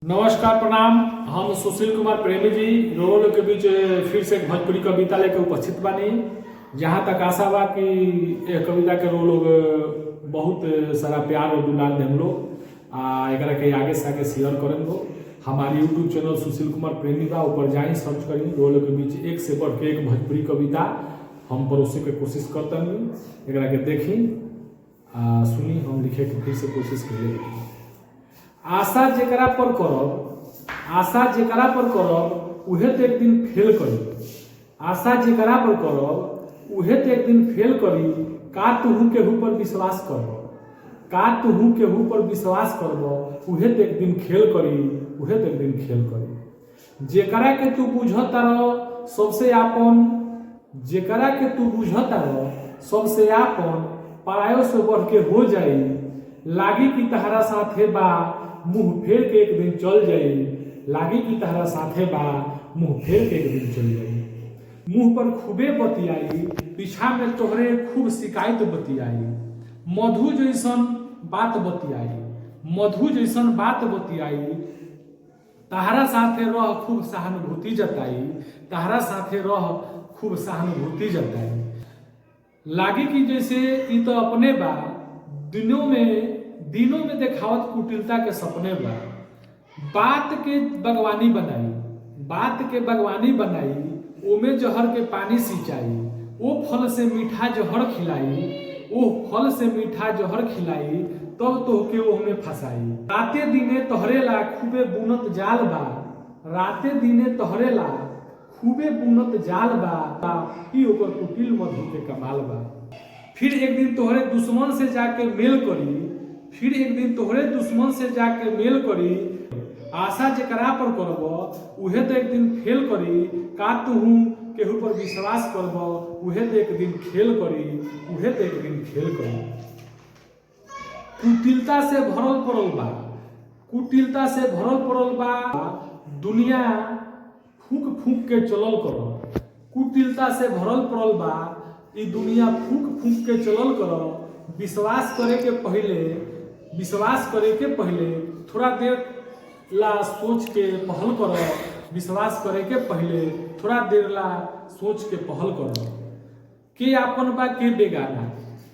नमस्कार प्रणाम। हम सुशील कुमार प्रेमी जी रोल के बीच फिर से एक भोजपुरी कविता लेके उपस्थित बानी। जहाँ तक आशा बा कि यह कविता के रोल लोग बहुत सारा प्यार और दुलार दें लोग एकरा के आगे से आगे शेयर करें लोग। हमारी यूट्यूब चैनल सुशील कुमार प्रेमी बा, ऊपर जाई सर्च करी। रोल के बीच एक से बढ़ के एक भोजपुरी कविता हम परोसे के कोशिश करते हैं। एकरा के देखी सुनी, हम लिखे के फिर से कोशिश करिए। आशा जेकरा पर करब उहे तो एक दिन फेल करी। आशा जेकरा पर करब उहे तो एक दिन फेल करी। का तुहू केहू पर विश्वास करब, का तुहू केहू पर विश्वास करब उहे तो एक दिन खेल करी, उहे तो एक दिन खेल करी। जेकरा के तू बुझता रह सबसे आपन, जेकरा के तू बुझता रह सबसे आपन, परायो से बढ़ के हो जाई। लागी की तहरा साथे बा मुंह फेर के एक दिन चल जाई। लागी की तहरा साथे बा मुंह फेर के एक दिन चल जाई। मुंह पर खूबे बतियाई, पीछा में तोहरे खूब शिकायत बतियाई। मधु जैसन बात बतियाई, मधु जैसन बात बतियाई। तहरा साथे रह खूब सहानुभूति जताई, तहरा साथे रह खूब सहानुभूति जताई। लागी की जैसे ई तो अपने बा, दिनों में देखावत कुटिलता के सपने बा। बात के बागवानी बनाई, बात के बागवानी बनाई। ओमे जहर के पानी सिंचाई, ओ फल से मीठा जहर खिलाई। ओ फल से मीठा जहर खिलाई, तब तोहके ओहमे फसाई। राते दिने तोहरे ला खूबे बुनत जाल बा, राते दिने तोहरे ला खूबे बुनत जाल बा। ई ओकर कुटिल मधु के कमाल बा। फिर एक दिन तोहरे दुश्मन से जाके मेल करी, फिर एक दिन तोहरे दुश्मन से जाके मेल करी। आशा जेकरा पर करब उहे तो एक दिन फेल करी। का तुहू केहू पर विश्वास करब उहे तो एक दिन खेल करी, उहे तो एक दिन खेल करी। कुटिलता से भरल पड़ल बा, कुटिलता से भरल पड़ल बा। दुनिया फूक फूक के चलल कर। कुटिलता से भरल पड़ल बा, ई दुनिया फूक फूक के चलल कर। विश्वास करे के पहले थोड़ा देर ला सोच के पहल करो। विश्वास करे के पहले थोड़ा देर ला सोच के पहल करो। के आपन बा के बेगाना,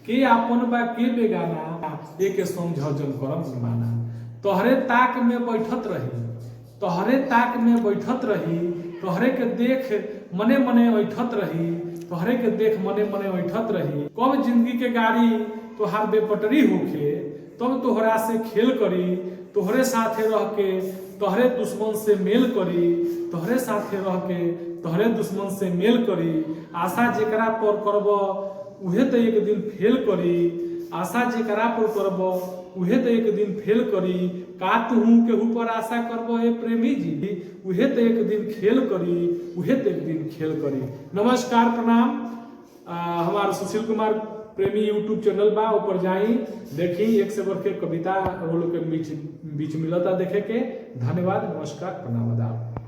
के आपन बा के बेगाना, एक समझ जन करम माना। तोहरे ताक में बैठत रही, तोहरे ताक में बैठत रही। तोहरे के देख मने मने ऐठत रही, तोहरे के देख मने मने ऐठत रही। कब जिंदगी के गाड़ी तोहार बेपटरी होखे, तब तोहरा से खेल करी। तोहरे साथे रह के तोहरे दुश्मन से मेल करी, तोहरे साथे रह के तोहरे दुश्मन से मेल करी। आशा जेकरा पर करब उहे तो एक दिन फेल करी, आशा जेकरा पर करब उहे तो एक दिन फेल करी। का तुहू केहू पर आशा करब ए प्रेमी जी, उहे तो एक दिन खेल करी, उहे तो एक दिन खेल करी। नमस्कार प्रणाम। हमारा सुशील कुमार प्रेमी यूट्यूब चैनल बा, ऊपर जाई देखी। एक से बढ़ के कविता रोल के बीच मिलता देखे के। धन्यवाद, नमस्कार, प्रणाम, आदाब।